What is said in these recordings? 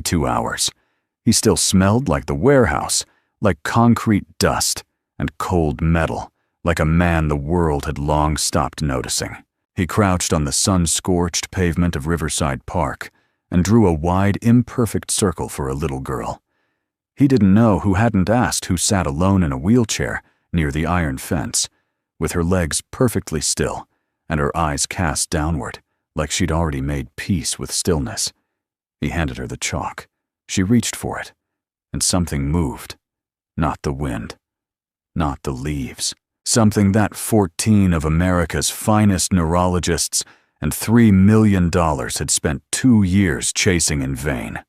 2 hours. He still smelled like the warehouse, like concrete dust and cold metal, like a man the world had long stopped noticing. He crouched on the sun-scorched pavement of Riverside Park and drew a wide, imperfect circle for a little girl. He didn't know who hadn't asked who sat alone in a wheelchair near the iron fence, with her legs perfectly still and her eyes cast downward, like she'd already made peace with stillness. He handed her the chalk. She reached for it, and something moved. Not the wind, not the leaves. Something that 14 of America's finest neurologists and $3 million had spent 2 years chasing in vain.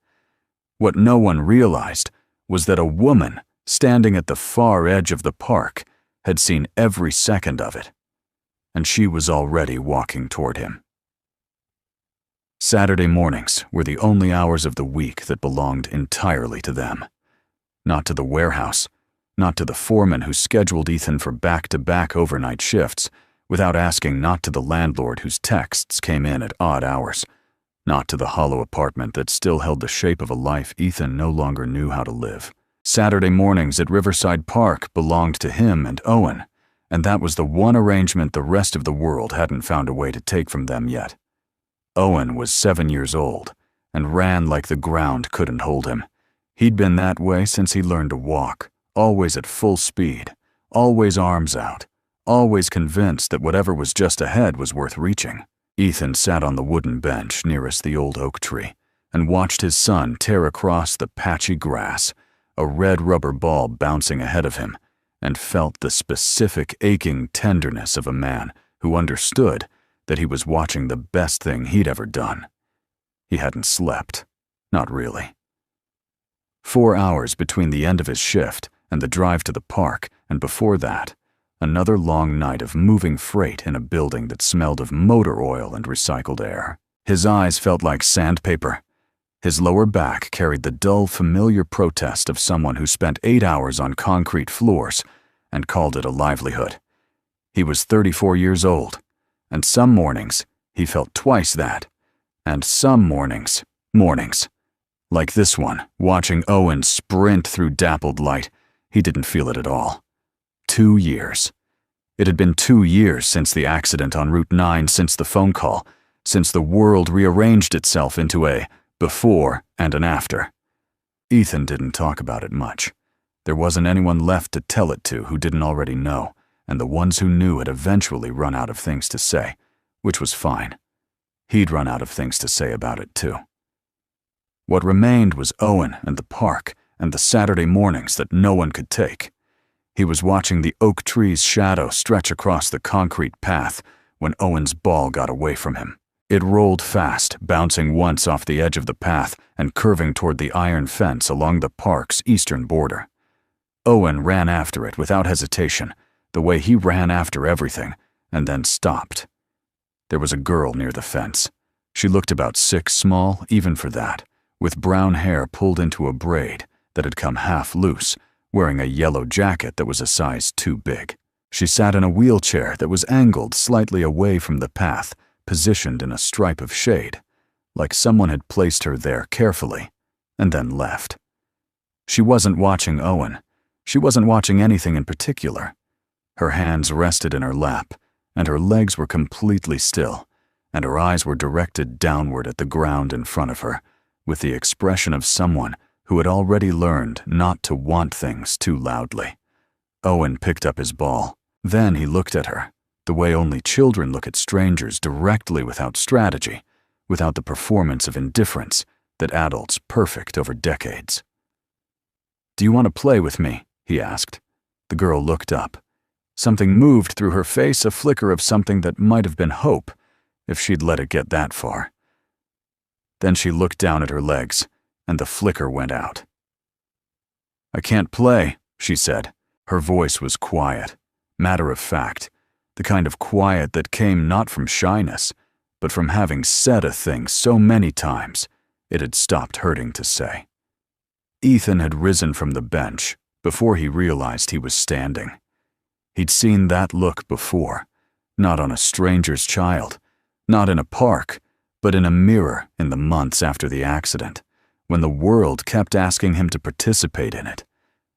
What no one realized was that a woman standing at the far edge of the park had seen every second of it, and she was already walking toward him. Saturday mornings were the only hours of the week that belonged entirely to them. Not to the warehouse, not to the foreman who scheduled Ethan for back-to-back overnight shifts without asking, not to the landlord whose texts came in at odd hours, not to the hollow apartment that still held the shape of a life Ethan no longer knew how to live. Saturday mornings at Riverside Park belonged to him and Owen, and that was the one arrangement the rest of the world hadn't found a way to take from them yet. Owen was 7 years old and ran like the ground couldn't hold him. He'd been that way since he learned to walk, always at full speed, always arms out, always convinced that whatever was just ahead was worth reaching. Ethan sat on the wooden bench nearest the old oak tree and watched his son tear across the patchy grass, a red rubber ball bouncing ahead of him, and felt the specific aching tenderness of a man who understood that he was watching the best thing he'd ever done. He hadn't slept. Not really. 4 hours between the end of his shift and the drive to the park, and before that, another long night of moving freight in a building that smelled of motor oil and recycled air. His eyes felt like sandpaper. His lower back carried the dull, familiar protest of someone who spent 8 hours on concrete floors and called it a livelihood. He was 34 years old, and some mornings he felt twice that, and some mornings, like this one, watching Owen sprint through dappled light, he didn't feel it at all. 2 years. It had been 2 years since the accident on Route 9, since the phone call, since the world rearranged itself into a before and an after. Ethan didn't talk about it much. There wasn't anyone left to tell it to who didn't already know, and the ones who knew had eventually run out of things to say, which was fine. He'd run out of things to say about it too. What remained was Owen and the park and the Saturday mornings that no one could take. He was watching the oak tree's shadow stretch across the concrete path when Owen's ball got away from him. It rolled fast, bouncing once off the edge of the path and curving toward the iron fence along the park's eastern border. Owen ran after it without hesitation, the way he ran after everything, and then stopped. There was a girl near the fence. She looked about 6 small, even for that, with brown hair pulled into a braid that had come half loose, wearing a yellow jacket that was a size too big. She sat in a wheelchair that was angled slightly away from the path, positioned in a stripe of shade, like someone had placed her there carefully, and then left. She wasn't watching Owen. She wasn't watching anything in particular. Her hands rested in her lap, and her legs were completely still, and her eyes were directed downward at the ground in front of her, with the expression of someone who had already learned not to want things too loudly. Owen picked up his ball. Then he looked at her, the way only children look at strangers, directly, without strategy, without the performance of indifference that adults perfect over decades. "Do you want to play with me?" he asked. The girl looked up. Something moved through her face, a flicker of something that might have been hope, if she'd let it get that far. Then she looked down at her legs, and the flicker went out. "I can't play," she said. Her voice was quiet, matter-of-fact, the kind of quiet that came not from shyness, but from having said a thing so many times it had stopped hurting to say. Ethan had risen from the bench before he realized he was standing. He'd seen that look before, not on a stranger's child, not in a park, but in a mirror in the months after the accident, when the world kept asking him to participate in it,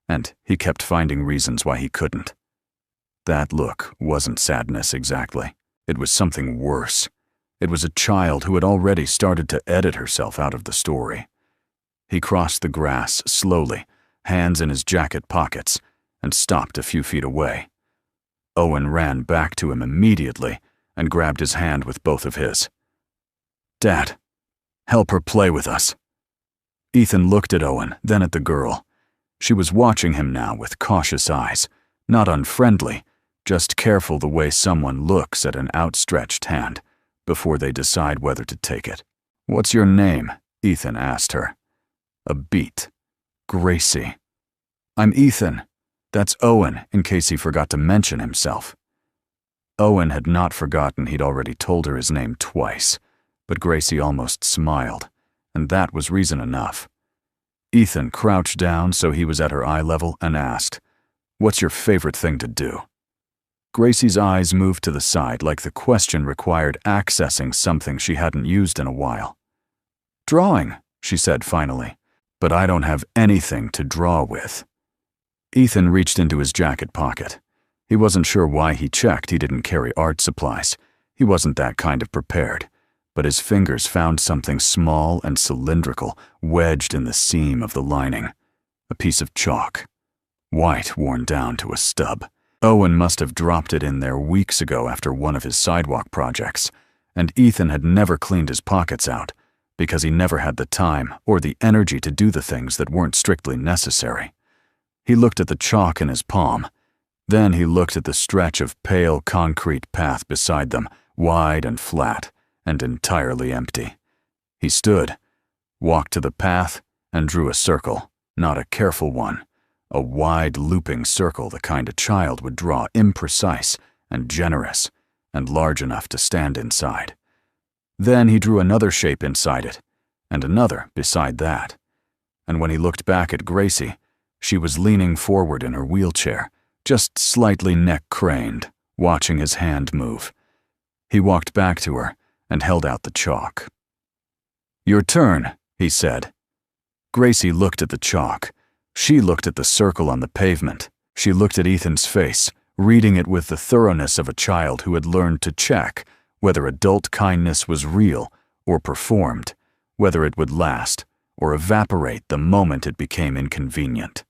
and he kept finding reasons why he couldn't. That look wasn't sadness exactly. It was something worse. It was a child who had already started to edit herself out of the story. He crossed the grass slowly, hands in his jacket pockets, and stopped a few feet away. Owen ran back to him immediately and grabbed his hand with both of his. "Dad, help her play with us." Ethan looked at Owen, then at the girl. She was watching him now with cautious eyes, not unfriendly, just careful the way someone looks at an outstretched hand before they decide whether to take it. "What's your name?" Ethan asked her. A beat. "Gracie." "I'm Ethan. That's Owen, in case he forgot to mention himself." Owen had not forgotten he'd already told her his name twice, but Gracie almost smiled, and that was reason enough. Ethan crouched down so he was at her eye level and asked, "What's your favorite thing to do?" Gracie's eyes moved to the side like the question required accessing something she hadn't used in a while. "Drawing," she said finally, "but I don't have anything to draw with." Ethan reached into his jacket pocket. He wasn't sure why he checked he didn't carry art supplies. He wasn't that kind of prepared, but his fingers found something small and cylindrical wedged in the seam of the lining. A piece of chalk. White worn down to a stub. Owen must have dropped it in there weeks ago after one of his sidewalk projects, and Ethan had never cleaned his pockets out because he never had the time or the energy to do the things that weren't strictly necessary. He looked at the chalk in his palm. Then he looked at the stretch of pale concrete path beside them, wide and flat, and entirely empty. He stood, walked to the path, and drew a circle, not a careful one, a wide looping circle the kind a child would draw, imprecise and generous, and large enough to stand inside. Then he drew another shape inside it, and another beside that. And when he looked back at Gracie, she was leaning forward in her wheelchair, just slightly neck-craned, watching his hand move. He walked back to her and held out the chalk. "Your turn," he said. Gracie looked at the chalk. She looked at the circle on the pavement. She looked at Ethan's face, reading it with the thoroughness of a child who had learned to check whether adult kindness was real or performed, whether it would last or evaporate the moment it became inconvenient.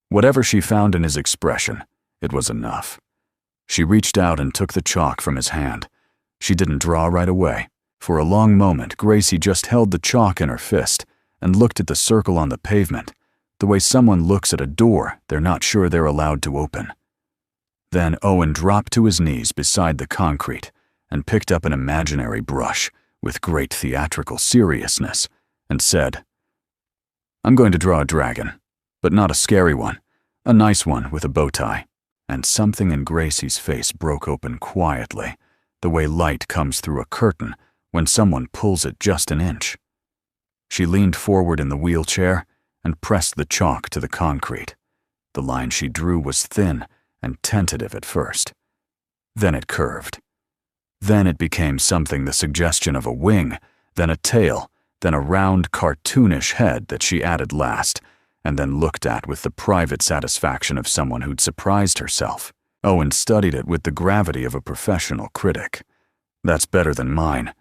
Whatever she found in his expression, it was enough. She reached out and took the chalk from his hand. She didn't draw right away. For a long moment, Gracie just held the chalk in her fist and looked at the circle on the pavement, the way someone looks at a door they're not sure they're allowed to open. Then Owen dropped to his knees beside the concrete and picked up an imaginary brush with great theatrical seriousness and said, "I'm going to draw a dragon. But not a scary one, a nice one with a bow tie." And something in Gracie's face broke open quietly, the way light comes through a curtain when someone pulls it just an inch. She leaned forward in the wheelchair and pressed the chalk to the concrete. The line she drew was thin and tentative at first. Then it curved. Then it became something the suggestion of a wing, then a tail, then a round cartoonish head that she added last, and then looked at with the private satisfaction of someone who'd surprised herself. Owen studied it with the gravity of a professional critic. "That's better than mine,"